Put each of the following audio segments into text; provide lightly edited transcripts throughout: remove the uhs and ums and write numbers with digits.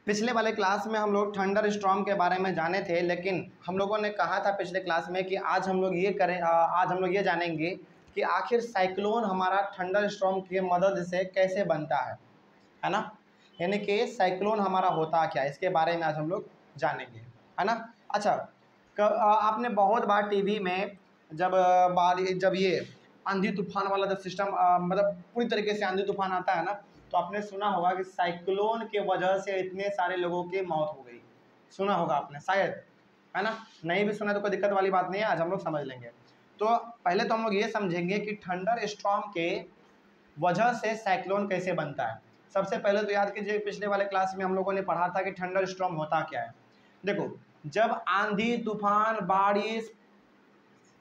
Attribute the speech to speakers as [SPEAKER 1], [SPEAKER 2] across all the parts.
[SPEAKER 1] पिछले वाले क्लास में हम लोग थंडर स्टॉर्म के बारे में जाने थे, लेकिन हम लोगों ने कहा था पिछले क्लास में कि आज हम लोग ये जानेंगे कि आखिर साइक्लोन हमारा थंडर स्टॉर्म की मदद से कैसे बनता है ना। यानी कि साइक्लोन हमारा होता क्या है, इसके बारे में आज हम लोग जानेंगे, है ना। अच्छा, आपने बहुत बार टीवी में जब ये आंधी तूफान वाला जब सिस्टम मतलब पूरी तरीके से आंधी तूफान आता है ना, तो आपने सुना होगा कि साइक्लोन के वजह से इतने सारे लोगों की मौत हो गई। सुना होगा आपने शायद, है ना। नहीं भी सुना तो कोई दिक्कत वाली बात नहीं है, आज हम लोग समझ लेंगे। तो पहले तो हम लोग ये समझेंगे कि थंडर स्टॉर्म के वजह से साइक्लोन कैसे बनता है। सबसे पहले तो याद कीजिए, पिछले वाले क्लास में हम लोगों ने पढ़ा था कि थंडर स्टॉर्म होता क्या है। देखो, जब आंधी तूफान, बारिश,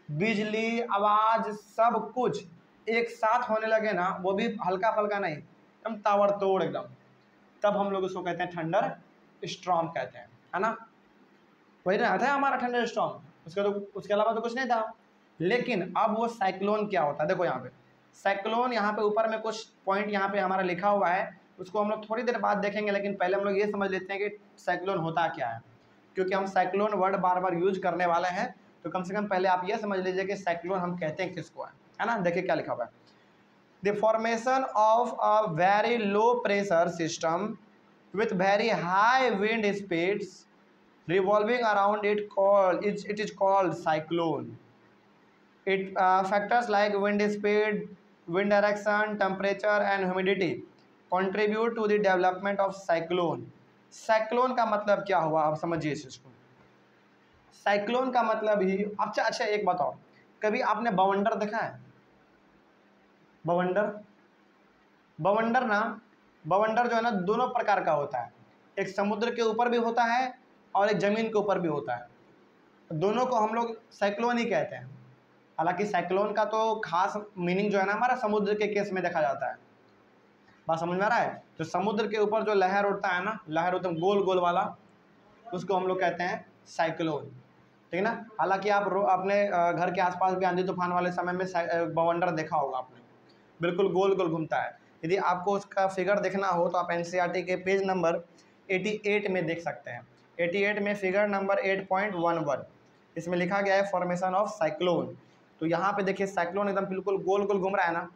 [SPEAKER 1] बिजली, आवाज सब कुछ एक साथ होने लगे ना, वो भी हल्का फल्का नहीं, एकदम ताबड़तोड़ एकदम, तब हम लोग उसको कहते हैं थंडर स्टॉर्म कहते हैं, है ना। वही रहता है हमारा थंडर स्टॉर्म, उसके अलावा तो कुछ नहीं था। लेकिन अब वो साइक्लोन क्या होता है, देखो यहाँ पे साइक्लोन, यहाँ पे ऊपर में कुछ पॉइंट यहाँ पे हमारा लिखा हुआ है, उसको हम लोग थोड़ी देर बाद देखेंगे। लेकिन पहले हम लोग ये समझ लेते हैं कि साइक्लोन होता क्या है, क्योंकि हम साइक्लोन वर्ड बार बार यूज करने वाले हैं। तो कम से कम पहले आप ये समझ लीजिए कि साइक्लोन हम कहते हैं किसको है ना। देखिए क्या लिखा हुआ है, the formation of a very low pressure system with very high wind speeds revolving around it is called cyclone. It factors like wind speed, wind direction, temperature and humidity contribute to the development of cyclone. Cyclone का मतलब क्या हुआ, आप समझिए इस चीज को। Cyclone का मतलब ही, अच्छा एक बताओ, कभी आपने बवंडर देखा है? बवंडर जो है ना, दोनों प्रकार का होता है। एक समुद्र के ऊपर भी होता है और एक ज़मीन के ऊपर भी होता है। दोनों को हम लोग साइक्लोन ही कहते हैं। हालांकि साइक्लोन का तो खास मीनिंग जो है ना, हमारा समुद्र के केस में देखा जाता है। बात समझ में आ रहा है? तो समुद्र के ऊपर जो लहर उठता है ना, लहर उठता है गोल गोल वाला, उसको हम लोग कहते हैं साइक्लोन, ठीक है ना। हालांकि आप अपने घर के आसपास भी आंधी तूफान वाले समय में बवंडर देखा होगा आपने, बिल्कुल गोल गोल घूमता है। यदि आपको उसका फिगर देखना हो तो आप एनसीईआरटी के पेज नंबर 88 में देख सकते हैं। 88 में फिगर नंबर 8.11 इसमें लिखा गया है फॉर्मेशन ऑफ साइक्लोन। तो यहाँ पे देखिए साइक्लोन एकदम बिल्कुल गोल गोल घूम रहा है ना।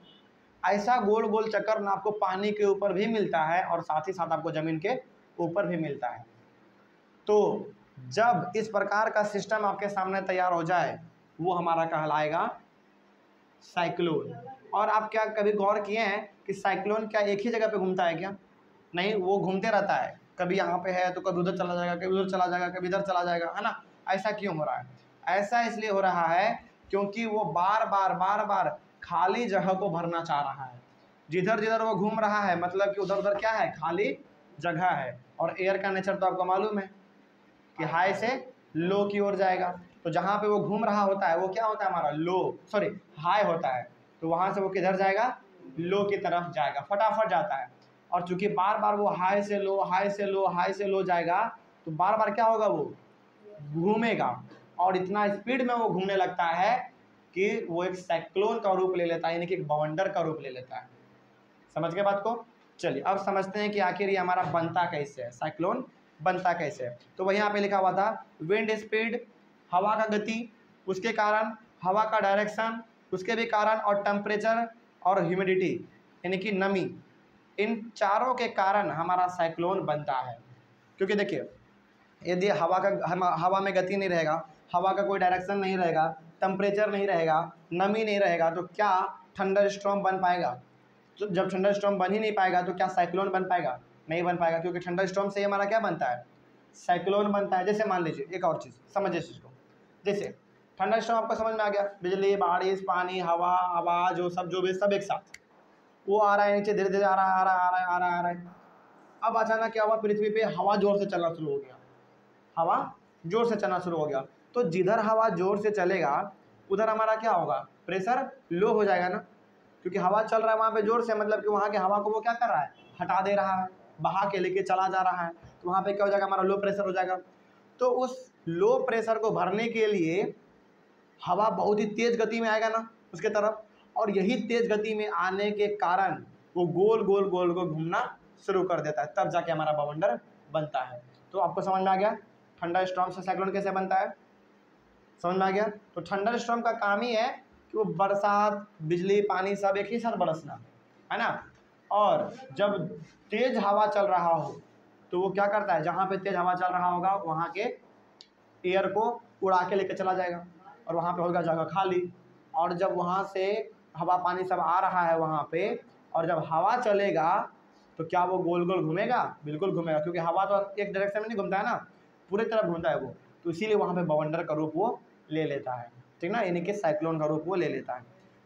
[SPEAKER 1] ऐसा गोल गोल चक्कर ना आपको पानी के ऊपर भी मिलता है और साथ ही साथ आपको ज़मीन के ऊपर भी मिलता है। तो जब इस प्रकार का सिस्टम आपके सामने तैयार हो जाए, वो हमारा कहलाएगा साइक्लोन। और आप क्या कभी गौर किए हैं कि साइक्लोन क्या एक ही जगह पे घूमता है क्या? नहीं, वो घूमते रहता है। कभी यहाँ पे है तो कभी उधर चला जाएगा, कभी उधर चला जाएगा, कभी इधर चला जाएगा, है ना। ऐसा क्यों हो रहा है? ऐसा इसलिए हो रहा है क्योंकि वो बार बार खाली जगह को भरना चाह रहा है। जिधर जिधर वो घूम रहा है, मतलब कि उधर उधर क्या है, खाली जगह है। और एयर का नेचर तो आपको मालूम है कि हाई से लो की ओर जाएगा। तो जहाँ पे वो घूम रहा होता है वो क्या होता है, हमारा हाई होता है। तो वहाँ से वो किधर जाएगा, लो की तरफ जाएगा, फटाफट जाता है। और चूंकि बार बार वो हाई से लो जाएगा, तो बार बार क्या होगा, वो घूमेगा। और इतना स्पीड में वो घूमने लगता है कि वो एक साइक्लोन का रूप ले लेता है, यानी कि एक बवंडर का रूप ले लेता है। समझ गए बात को? चलिए अब समझते हैं कि आखिर ये हमारा बनता कैसे है, साइक्लोन बनता कैसे है। तो वही यहाँ पे लिखा हुआ था, विंड स्पीड, हवा का गति, उसके कारण हवा का डायरेक्शन, उसके भी कारण, और टेम्परेचर और ह्यूमिडिटी यानी कि नमी, इन चारों के कारण हमारा साइक्लोन बनता है। क्योंकि देखिए, यदि हवा में गति नहीं रहेगा, हवा का कोई डायरेक्शन नहीं रहेगा, टेम्परेचर नहीं रहेगा, नमी नहीं रहेगा, तो क्या थंडर स्टॉर्म बन पाएगा? तो जब थंडर स्टॉर्म बन ही नहीं पाएगा तो क्या साइक्लोन बन पाएगा? नहीं बन पाएगा, क्योंकि थंडर स्टॉर्म से हमारा क्या बनता है, साइक्लोन बनता है। जैसे मान लीजिए एक और चीज़ समझिए इस चीज़ को, जैसे थंडर स्टॉर्म आपको समझ में आ गया, बिजली, बारिश, पानी, हवा, आवाज़, वो सब एक साथ वो आ रहा है नीचे, धीरे धीरे आ रहा है। अब अचानक क्या हुआ, पृथ्वी पे हवा जोर से चलना शुरू हो गया, हवा जोर से चलना शुरू हो गया। तो जिधर हवा जोर से चलेगा उधर हमारा क्या होगा, प्रेशर लो हो जाएगा ना, क्योंकि हवा चल रहा है वहाँ पे जोर से, मतलब कि वहाँ के हवा को वो क्या कर रहा है, हटा दे रहा है, बहा के लेके चला जा रहा है। तो वहाँ पे क्या हो जाएगा, हमारा लो प्रेशर हो जाएगा। तो उस लो प्रेशर को भरने के लिए हवा बहुत ही तेज़ गति में आएगा ना उसके तरफ, और यही तेज़ गति में आने के कारण वो गोल गोल घूमना शुरू कर देता है, तब जाके हमारा बवंडर बनता है। तो आपको समझ में आ गया थंडर स्टॉर्म से साइक्लोन कैसे बनता है, समझ में आ गया। तो थंडर स्टॉर्म का काम ही है कि वो बरसात, बिजली, पानी सब एक ही साथ बरसना, है ना। और जब तेज हवा चल रहा हो तो वो क्या करता है, जहाँ पे तेज हवा चल रहा होगा वहाँ के एयर को उड़ा के लेकर चला जाएगा और वहाँ पे होगा जगह खाली। और जब वहाँ से हवा पानी सब आ रहा है वहाँ पे, और जब हवा चलेगा तो क्या वो गोल गोल घूमेगा, बिल्कुल घूमेगा, क्योंकि हवा तो एक डायरेक्शन में नहीं घूमता है ना, पूरी तरफ घूमता है वो। तो इसीलिए वहाँ पे बवंडर का रूप वो ले लेता है, ठीक ना, यानी कि साइक्लोन का रूप वो ले लेता है।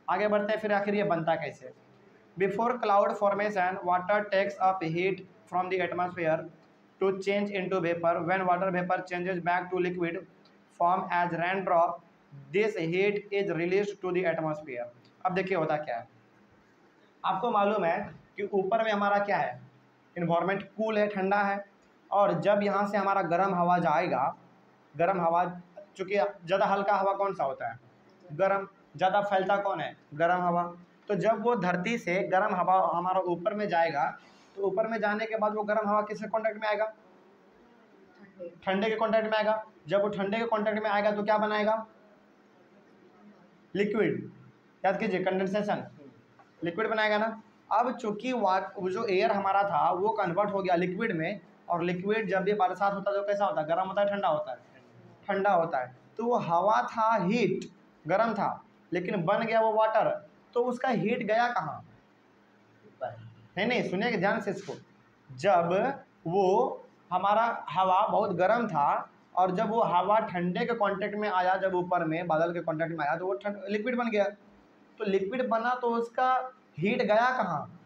[SPEAKER 1] आगे बढ़ते हैं, फिर आखिर ये बनता कैसे। Before cloud formation water takes up heat from the atmosphere to change into vapor. When water vapor changes back to liquid form as raindrop, this heat is released to the atmosphere. अब देखिए होता क्या है, आपको मालूम है कि ऊपर में हमारा क्या है, इन्वायरमेंट कूल है, ठंडा है, और जब यहाँ से हमारा गर्म हवा जाएगा, गर्म हवा, चूँकि ज़्यादा हल्का हवा कौन सा होता है, गर्म, ज़्यादा फैलता कौन है, गर्म हवा। तो जब वो धरती से गर्म हवा हमारा ऊपर में जाएगा, तो ऊपर में जाने के बाद वो गर्म हवा किसके कांटेक्ट में आएगा, ठंडे के कांटेक्ट में आएगा। जब वो ठंडे के कांटेक्ट में आएगा तो क्या बनाएगा, लिक्विड, याद कीजिए कंडेंसेशन, लिक्विड बनाएगा ना। अब चूंकि वो जो एयर हमारा था वो कन्वर्ट हो गया लिक्विड में, और लिक्विड जब भी बरसात होता है तो कैसा होता है, गर्म होता है, ठंडा होता है, ठंडा होता है। तो वो हवा था हीट, गर्म था, लेकिन बन गया वो वाटर, तो उसका हीट गया कहाँ, नहीं सुनिए ध्यान से इसको। जब वो हमारा हवा बहुत गर्म था और जब वो हवा ठंडे के कांटेक्ट में आया, जब ऊपर में बादल के कांटेक्ट में आया तो वो लिक्विड बन गया। तो लिक्विड बना तो उसका हीट गया कहाँ,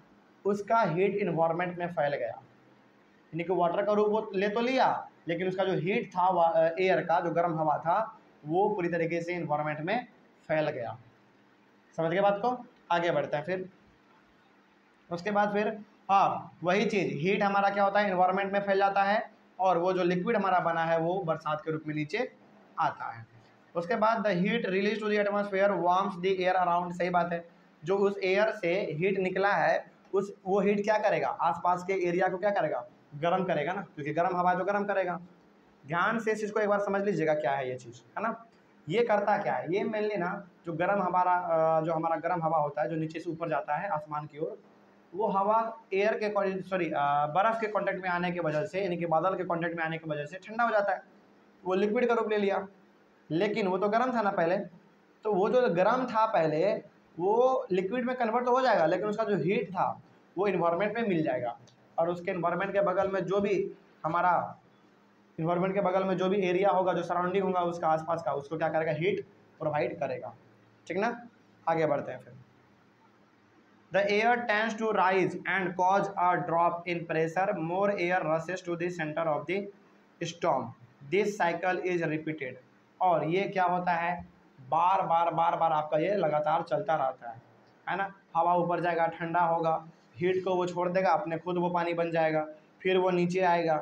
[SPEAKER 1] उसका हीट इन्वायरमेंट में फैल गया, यानी कि वाटर का रूप वो ले तो लिया, लेकिन उसका जो हीट था एयर का, जो गर्म हवा था, वो पूरी तरीके से इन्वायरमेंट में फैल गया। समझ गए बात को, आगे बढ़ते हैं फिर। उसके बाद फिर हाँ वही चीज़, हीट हमारा क्या होता है, इन्वायरमेंट में फैल जाता है, और वो जो लिक्विड हमारा बना है वो बरसात के रूप में नीचे आता है। उसके बाद the heat release to the atmosphere warms the air around, सही बात है, जो उस एयर से हीट निकला है वो हीट क्या करेगा, आसपास के एरिया को क्या करेगा, गर्म करेगा ना, क्योंकि गर्म हवा है तो गर्म करेगा। ध्यान से इस चीज़ को एक बार समझ लीजिएगा क्या है ये चीज़, है ना। ये करता क्या है, ये मेनली ना जो गर्म हमारा जो हमारा गर्म हवा होता है जो नीचे से ऊपर जाता है आसमान की ओर, वो हवा एयर के बर्फ़ के कांटेक्ट में आने की वजह से, यानी कि बादल के कांटेक्ट में आने की वजह से ठंडा हो जाता है, वो लिक्विड का रूप ले लिया। लेकिन वो तो गर्म था ना पहले, तो वो जो गर्म था पहले वो लिक्विड में कन्वर्ट तो हो जाएगा, लेकिन उसका जो हीट था वो इन्वायरमेंट में मिल जाएगा, और उसके इन्वायरमेंट के बगल में जो भी हमारा इन्वायरमेंट के बगल में जो भी एरिया होगा, जो सराउंडिंग होगा उसका आसपास का, उसको क्या करेगा, हीट प्रोवाइड करेगा, ठीक ना। आगे बढ़ते हैं फिर। The air tends to rise and cause a drop in pressure. More air rushes to the center of the storm. This cycle is repeated. और ये क्या होता है, बार बार आपका ये लगातार चलता रहता है ना। हवा ऊपर जाएगा, ठंडा होगा, हीट को वो छोड़ देगा, अपने खुद वो पानी बन जाएगा, फिर वो नीचे आएगा,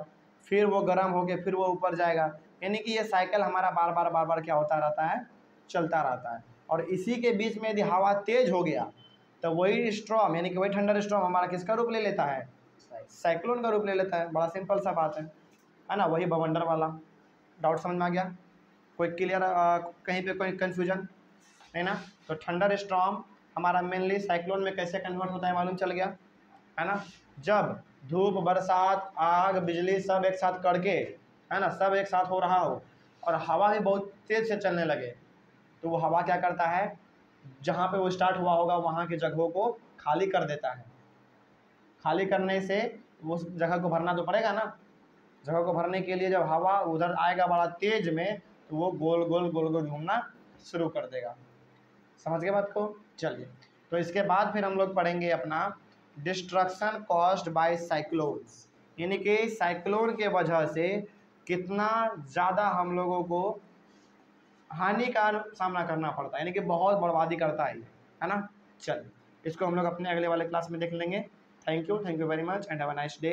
[SPEAKER 1] फिर वो गर्म होके फिर वो ऊपर जाएगा, यानी कि ये साइकिल हमारा बार बार क्या होता रहता है, चलता रहता है। और इसी के बीच में यदि हवा तेज हो गया तो वही स्ट्रॉम, यानी कि वही थंडर स्ट्रॉम हमारा किसका रूप ले लेता है, साइक्लोन का रूप ले लेता है। बड़ा सिंपल सा बात है ना, वही बवंडर वाला। डाउट समझ में आ गया, कोई क्लियर कहीं पे कोई कन्फ्यूजन है ना। तो थंडर स्ट्रॉम हमारा मेनली साइक्लोन में कैसे कन्वर्ट होता है मालूम चल गया, है ना। जब धूप, बरसात, आग, बिजली सब एक साथ कड़के, है ना, सब एक साथ हो रहा हो और हवा भी बहुत तेज़ से चलने लगे, तो वो हवा क्या करता है, जहाँ पे वो स्टार्ट हुआ होगा वहाँ की जगहों को खाली कर देता है। खाली करने से वो जगह को भरना तो पड़ेगा ना, जगह को भरने के लिए जब हवा उधर आएगा बड़ा तेज में, तो वो गोल गोल घूमना शुरू कर देगा। समझ गए बात को, चलिए। तो इसके बाद फिर हम लोग पढ़ेंगे अपना डिस्ट्रक्शन कॉज्ड बाय साइक्लोन्स, यानी कि साइक्लोन के वजह से कितना ज़्यादा हम लोगों को हानि का सामना करना पड़ता है, यानी कि बहुत बर्बादी करता है ना। चल इसको हम लोग अपने अगले वाले क्लास में देख लेंगे। Thank you very much and have a nice day.